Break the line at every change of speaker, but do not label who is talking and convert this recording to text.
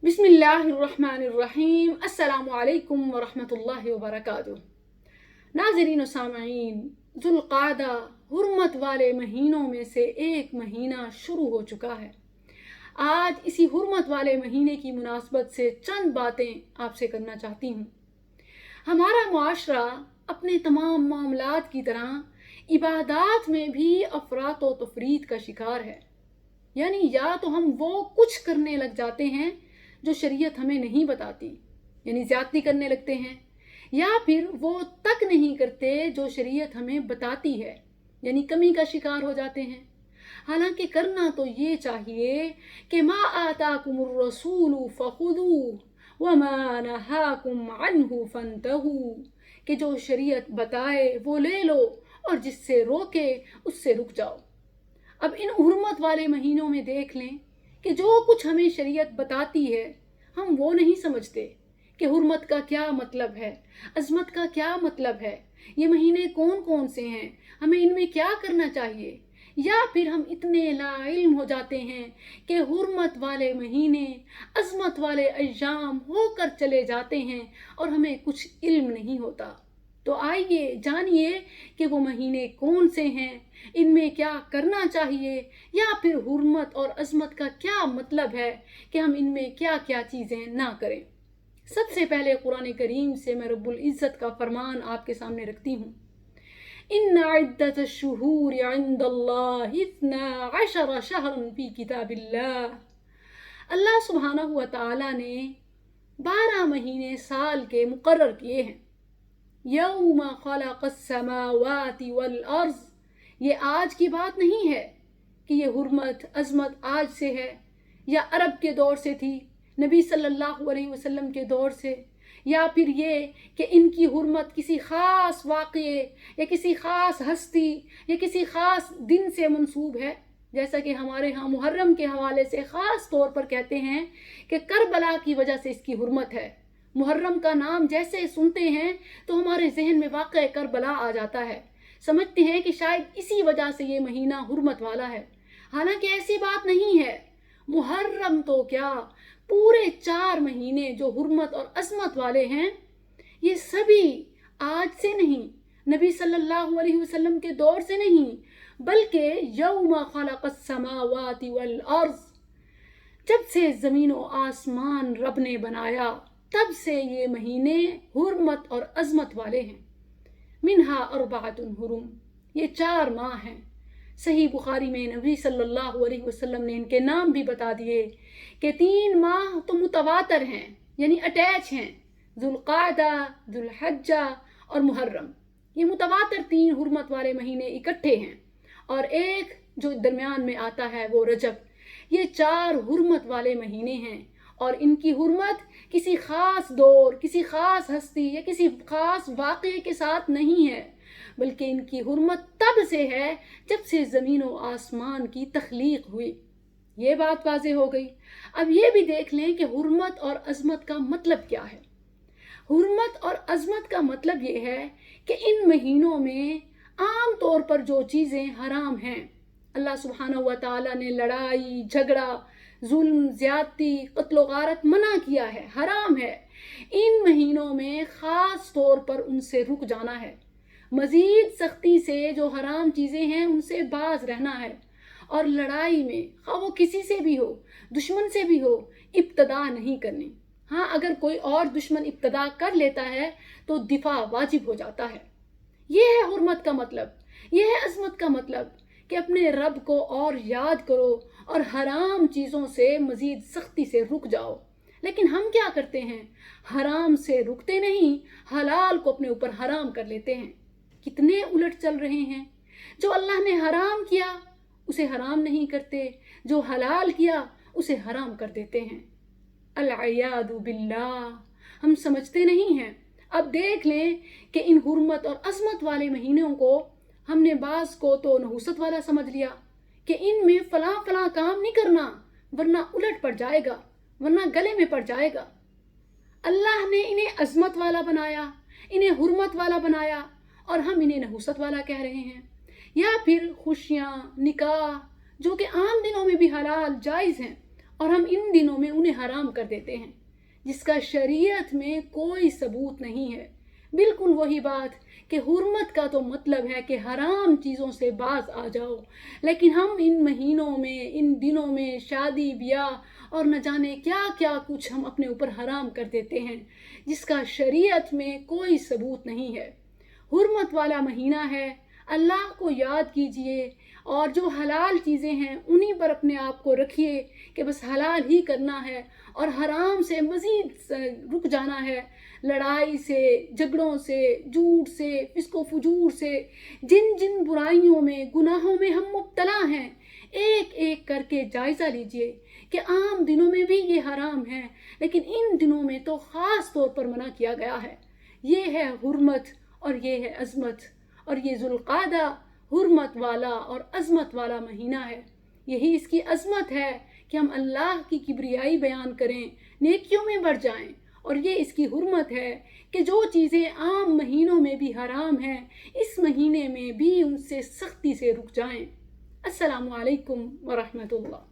बिस्मिल्लाहिर्रहमानिर्रहीम। अस्सलामु अलैकुम वरहमतुल्लाहि वबरकातुह। नाज़रीन व सामईन, ज़ुल्क़ादा हुर्मत वाले महीनों में से एक महीना शुरू हो चुका है। आज इसी हुर्मत वाले महीने की मुनासबत से चंद बातें आपसे करना चाहती हूँ। हमारा मुआशरा अपने तमाम मामलात की तरह इबादात में भी अफरात व तफरीत का शिकार है। यानी या तो हम वो कुछ करने लग जाते हैं जो शरीयत हमें नहीं बताती, यानी ज़्यादती करने लगते हैं, या फिर वो तक नहीं करते जो शरीयत हमें बताती है, यानी कमी का शिकार हो जाते हैं। हालांकि करना तो ये चाहिए कि मा आताकुमुर रसूलु फखुदूहु व मा नहाकुम अन्हु फंतहू, कि जो शरीयत बताए वो ले लो और जिससे रोके उससे रुक जाओ। अब इन हुर्मत वाले महीनों में देख लें कि जो कुछ हमें शरीयत बताती है हम वो नहीं समझते कि हुर्मत का क्या मतलब है, अज़मत का क्या मतलब है, ये महीने कौन कौन से हैं, हमें इनमें क्या करना चाहिए। या फिर हम इतने लाइल्म हो जाते हैं कि हुर्मत वाले महीने, अज़मत वाले अय्याम होकर चले जाते हैं और हमें कुछ इल्म नहीं होता। तो आइए जानिए कि वो महीने कौन से हैं, इनमें क्या करना चाहिए, या फिर हुर्मत और अज़मत का क्या मतलब है कि हम इनमें क्या क्या चीज़ें ना करें। सबसे पहले कुरान करीम से मैं रब्बुल इज़्ज़त का फरमान आपके सामने रखती हूँ। इन्ना इद्दतुश्शुहूरि इंदल्लाहि इस्ना अशरा शहरन फी किताबिल्लाह। अल्लाह सुब्हानहु व तआला ने 12 महीने साल के मुकर्रर किए हैं। यौमा खलक़स समावाति वल अर्ज़, ये आज की बात नहीं है कि ये हुर्मत अज़मत आज से है या अरब के दौर से थी, नबी सल्लल्लाहु अलैहि वसल्लम के दौर से, या फिर ये कि इनकी हुर्मत किसी ख़ास वाक़ये या किसी ख़ास हस्ती या किसी ख़ास दिन से मंसूब है। जैसा कि हमारे यहाँ मुहर्रम के हवाले से ख़ास तौर पर कहते हैं कि करबला की वजह से इसकी हुर्मत है। मुहर्रम का नाम जैसे सुनते हैं तो हमारे जहन में वाक़या करबला आ जाता है, समझते हैं कि शायद इसी वजह से ये महीना हुर्मत वाला है। हालांकि ऐसी बात नहीं है। मुहर्रम तो क्या, पूरे 4 महीने जो हुर्मत और अज़मत वाले हैं ये सभी आज से नहीं, नबी सल्लल्लाहु अलैहि वसल्लम के दौर से नहीं, बल्कि यौमा खलक़स समावाति वल अर्ज़, जब से ज़मीन व आसमान रब ने बनाया तब से ये महीने हुर्मत और अज़मत वाले हैं। मिन्हा अर्बअतुन हुरुम, ये 4 माह हैं। सही बुखारी में नबी सल्लल्लाहु अलैहि वसल्लम ने इनके नाम भी बता दिए कि 3 माह तो मुतवातर हैं, यानी अटैच हैं, ज़ुल्क़ादा, ज़ुल्हज्जा और मुहर्रम। ये मुतवातर 3 हुर्मत वाले महीने इकट्ठे हैं, और एक जो दरमियान में आता है वो रजब। ये 4 हुर्मत वाले महीने हैं, और इनकी हुर्मत किसी ख़ास दौर, किसी ख़ास हस्ती या किसी ख़ास वाक़ये के साथ नहीं है, बल्कि इनकी हुर्मत तब से है जब से ज़मीन व आसमान की तख्लीक हुई। ये बात वाज़ेह हो गई। अब ये भी देख लें कि हुर्मत और अज़मत का मतलब क्या है। हुर्मत और अज़मत का मतलब ये है कि इन महीनों में आम तौर पर जो चीज़ें हराम हैं, अल्लाह सुब्हानहु व तआला ने लड़ाई झगड़ा, जुल्म, ज़्यादती, क़त्ल व गारत मना किया है, हराम है। इन महीनों में ख़ास तौर पर उनसे रुक जाना है, मज़ीद सख्ती से जो हराम चीज़ें हैं उनसे बाज रहना है, और लड़ाई में ख़ाह वो किसी से भी हो, दुश्मन से भी हो, इब्तदा नहीं करनी। हाँ, अगर कोई और दुश्मन इब्तदा कर लेता है तो दिफा वाजिब हो जाता है। ये है हुर्मत का मतलब, ये है अज़मत का मतलब कि अपने रब को और याद करो और हराम चीज़ों से मज़ीद सख्ती से रुक जाओ। लेकिन हम क्या करते हैं, हराम से रुकते नहीं, हलाल को अपने ऊपर हराम कर लेते हैं। कितने उलट चल रहे हैं। जो अल्लाह ने हराम किया उसे हराम नहीं करते, जो हलाल किया उसे हराम कर देते हैं। अल-इयादु बिल्लाह। हम समझते नहीं हैं। अब देख लें कि इन हुर्मत और अज़मत वाले महीनों को हमने बाज़ को तो नहुसत वाला समझ लिया कि इनमें फ़लाँ फ़लाँ काम नहीं करना वरना उलट पड़ जाएगा, वरना गले में पड़ जाएगा। अल्लाह ने इन्हें अज़मत वाला बनाया, इन्हें हुर्मत वाला बनाया, और हम इन्हें नहुसत वाला कह रहे हैं। या फिर खुशियाँ, निकाह जो कि आम दिनों में भी हलाल जायज़ हैं, اور ہم ان دنوں میں انہیں حرام کر دیتے ہیں، جس کا شریعت میں کوئی ثبوت نہیں ہے۔ بالکل وہی بات کہ حرمت کا تو مطلب ہے کہ حرام چیزوں سے باز آ جاؤ، لیکن ہم ان مہینوں میں، ان دنوں میں شادی بیاہ اور نہ جانے کیا کیا کچھ ہم اپنے اوپر حرام کر دیتے ہیں، جس کا شریعت میں کوئی ثبوت نہیں ہے۔ حرمت والا مہینہ ہے، اللہ کو یاد کیجئے، اور جو حلال چیزیں ہیں انہی پر اپنے آپ کو رکھیے کہ بس حلال ہی کرنا ہے، اور حرام سے مزید رک جانا ہے۔ لڑائی سے، جھگڑوں سے، جھوٹ سے، فسق و فجور سے، جن جن برائیوں میں، گناہوں میں ہم مبتلا ہیں، ایک ایک کر کے جائزہ لیجئے کہ عام دنوں میں بھی یہ حرام ہے، لیکن ان دنوں میں تو خاص طور پر منع کیا گیا ہے۔ یہ ہے حرمت اور یہ ہے عظمت، اور یہ ذوالقعدہ حرمت والا اور عظمت والا مہینہ ہے۔ یہی اس کی عظمت ہے کہ ہم اللہ کی کبریائی بیان کریں، نیکیوں میں بڑھ جائیں، اور یہ اس کی حرمت ہے کہ جو چیزیں عام مہینوں میں بھی حرام ہیں، اس مہینے میں بھی ان سے سختی سے رک جائیں۔ السلام علیکم ورحمۃ اللہ۔